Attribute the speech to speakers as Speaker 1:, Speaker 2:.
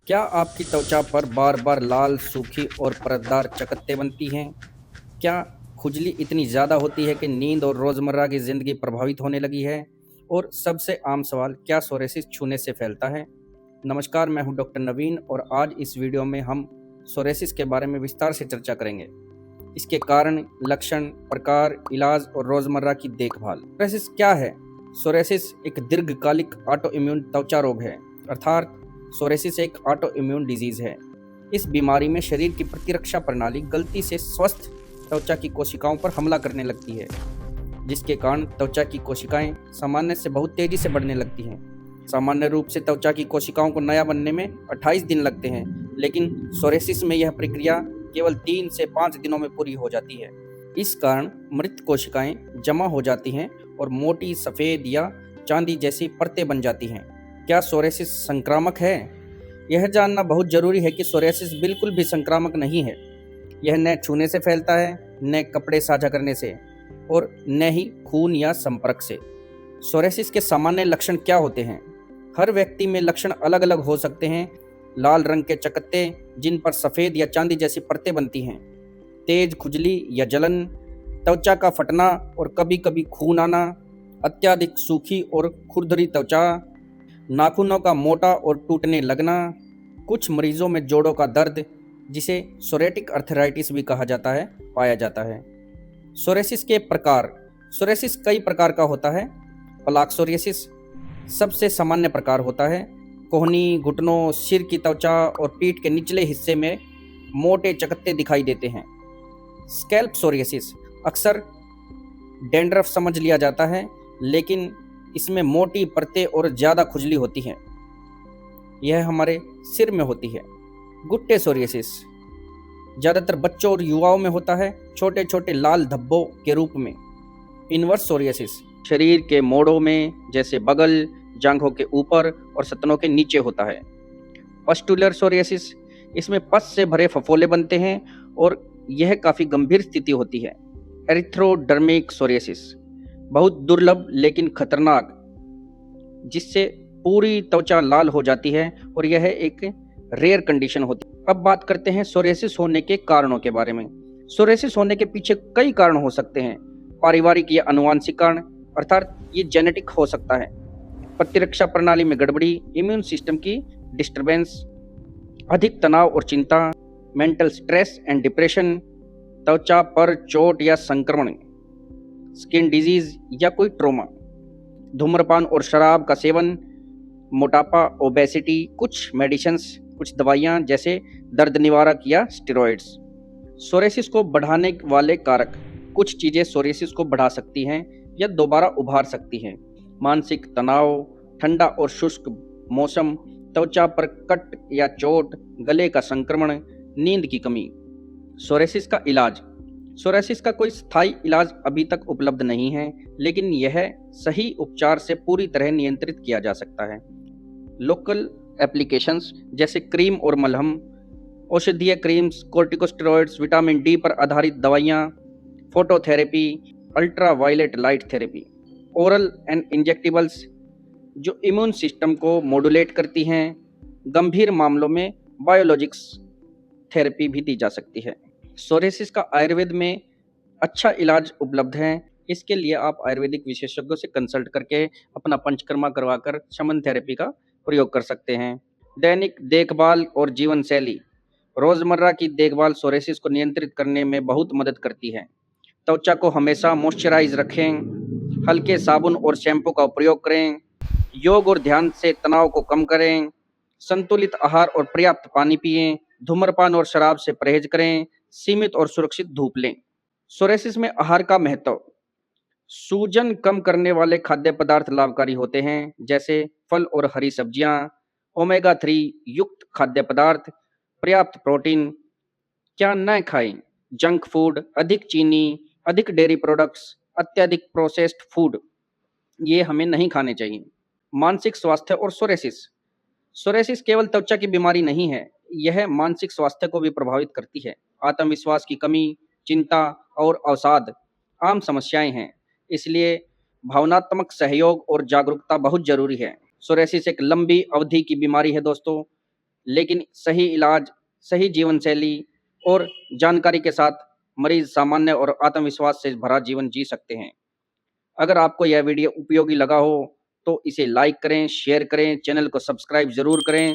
Speaker 1: क्या आपकी त्वचा पर बार-बार लाल, सूखी और परतदार चकत्ते बनती हैं? क्या खुजली इतनी ज़्यादा होती है कि नींद और रोज़मर्रा की ज़िंदगी प्रभावित होने लगी है? और सबसे आम सवाल, क्या सोरियासिस छूने से फैलता है? नमस्कार, मैं हूं डॉक्टर नवीन और आज इस वीडियो में हम सोरियासिस के बारे में विस्तार से चर्चा करेंगे। इसके कारण, लक्षण, प्रकार, इलाज और रोज़मर्रा की देखभाल। सोरियासिस क्या है? सोरियासिस एक दीर्घकालिक ऑटो इम्यून त्वचा रोग है, अर्थात सोरियासिस एक ऑटो इम्यून डिजीज है। इस बीमारी में शरीर की प्रतिरक्षा प्रणाली गलती से स्वस्थ त्वचा की कोशिकाओं पर हमला करने लगती है, जिसके कारण त्वचा की कोशिकाएं सामान्य से बहुत तेजी से बढ़ने लगती हैं। सामान्य रूप से त्वचा की कोशिकाओं को नया बनने में 28 दिन लगते हैं, लेकिन सोरियासिस में यह प्रक्रिया केवल 3 से 5 दिनों में पूरी हो जाती है। इस कारण मृत कोशिकाएं जमा हो जाती हैं और मोटी सफ़ेद या चांदी जैसी परतें बन जाती हैं। क्या सोरियासिस संक्रामक है? यह जानना बहुत जरूरी है कि सोरियासिस बिल्कुल भी संक्रामक नहीं है। यह न छूने से फैलता है, न कपड़े साझा करने से और न ही खून या संपर्क से। सोरियासिस के सामान्य लक्षण क्या होते हैं? हर व्यक्ति में लक्षण अलग अलग हो सकते हैं। लाल रंग के चकत्ते जिन पर सफ़ेद या चांदी जैसी परतें बनती हैं, तेज खुजली या जलन, त्वचा का फटना और कभी कभी खून आना, अत्यधिक सूखी और खुरदरी त्वचा, नाखूनों का मोटा और टूटने लगना, कुछ मरीजों में जोड़ों का दर्द, जिसे सोरियाटिक अर्थराइटिस भी कहा जाता है, पाया जाता है। सोरियासिस के प्रकार। सोरियासिस कई प्रकार का होता है। प्लाक सोरियासिस सबसे सामान्य प्रकार होता है। कोहनी, घुटनों, सिर की त्वचा और पीठ के निचले हिस्से में मोटे चकत्ते दिखाई देते हैं। स्कैल्प सोरियासिस अक्सर डैंड्रफ समझ लिया जाता है, लेकिन इसमें मोटी परतें और ज़्यादा खुजली होती है। यह हमारे सिर में होती है। गुट्टे सोरियासिस ज़्यादातर बच्चों और युवाओं में होता है, छोटे छोटे लाल धब्बों के रूप में। इनवर्स सोरियासिस शरीर के मोड़ों में, जैसे बगल, जांघों के ऊपर और स्तनों के नीचे होता है। पस्टुलर सोरियासिस इसमें पस से भरे फफोले बनते हैं और यह काफ़ी गंभीर स्थिति होती है। एरिथ्रोडर्मिक सोरियासिस बहुत दुर्लभ लेकिन खतरनाक, जिससे पूरी त्वचा लाल हो जाती है और यह एक रेयर कंडीशन होती है। अब बात करते हैं सोरियासिस होने के कारणों के बारे में। सोरियासिस होने के पीछे कई कारण हो सकते हैं। पारिवारिक या आनुवंशिक कारण, अर्थात ये जेनेटिक हो सकता है। प्रतिरक्षा प्रणाली में गड़बड़ी, इम्यून सिस्टम की डिस्टर्बेंस, अधिक तनाव और चिंता, मेंटल स्ट्रेस एंड डिप्रेशन, त्वचा पर चोट या संक्रमण, स्किन डिजीज या कोई ट्रोमा, धूम्रपान और शराब का सेवन, मोटापा, ओबेसिटी, कुछ मेडिसिन्स, कुछ दवाइयाँ जैसे दर्द निवारक या स्टेरॉइड्स। सोरियासिस को बढ़ाने वाले कारक। कुछ चीज़ें सोरियासिस को बढ़ा सकती हैं या दोबारा उभार सकती हैं। मानसिक तनाव, ठंडा और शुष्क मौसम, त्वचा पर कट या चोट, गले का संक्रमण, नींद की कमी। सोरियासिस का इलाज। सोरियासिस का कोई स्थायी इलाज अभी तक उपलब्ध नहीं है, लेकिन यह सही उपचार से पूरी तरह नियंत्रित किया जा सकता है। लोकल एप्लीकेशंस जैसे क्रीम और मलहम, औषधीय क्रीम्स, कोर्टिकोस्टेरॉइड्स, विटामिन डी पर आधारित दवाइयाँ, phototherapy, ultra violet light therapy, oral and injectables जो इम्यून सिस्टम को मॉड्यूलेट करती हैं। गंभीर मामलों में बायोलॉजिक्स थेरेपी भी दी जा सकती है। सोरियासिस का आयुर्वेद में अच्छा इलाज उपलब्ध है। इसके लिए आप आयुर्वेदिक विशेषज्ञों से कंसल्ट करके अपना पंचकर्मा करवाकर शमन थेरेपी का प्रयोग कर सकते हैं। दैनिक देखभाल और जीवन शैली। रोज़मर्रा की देखभाल सोरियासिस को नियंत्रित करने में बहुत मदद करती है। त्वचा को हमेशा मॉइस्चराइज रखें, हल्के साबुन और शैम्पू का उपयोग करें, योग और ध्यान से तनाव को कम करें, संतुलित आहार और पर्याप्त पानी पिएं, धूम्रपान और शराब से परहेज करें, सीमित और सुरक्षित धूप लें। सोरियासिस में आहार का महत्व। सूजन कम करने वाले खाद्य पदार्थ लाभकारी होते हैं, जैसे फल और हरी सब्जियां, ओमेगा 3 युक्त खाद्य पदार्थ, पर्याप्त प्रोटीन। क्या न खाएं? जंक फूड, अधिक चीनी, अधिक डेयरी प्रोडक्ट्स, अत्यधिक प्रोसेस्ड फूड, ये हमें नहीं खाने चाहिए। मानसिक स्वास्थ्य और सोरियासिस। सोरियासिस केवल त्वचा की बीमारी नहीं है, यह मानसिक स्वास्थ्य को भी प्रभावित करती है। आत्मविश्वास की कमी, चिंता और अवसाद आम समस्याएं हैं, इसलिए भावनात्मक सहयोग और जागरूकता बहुत जरूरी है। सोरियासिस एक लंबी अवधि की बीमारी है दोस्तों। लेकिन सही इलाज, सही जीवन शैली और जानकारी के साथ मरीज सामान्य और आत्मविश्वास से भरा जीवन जी सकते हैं। अगर आपको यह वीडियो उपयोगी लगा हो तो इसे लाइक करें, शेयर करें, चैनल को सब्सक्राइब ज़रूर करें।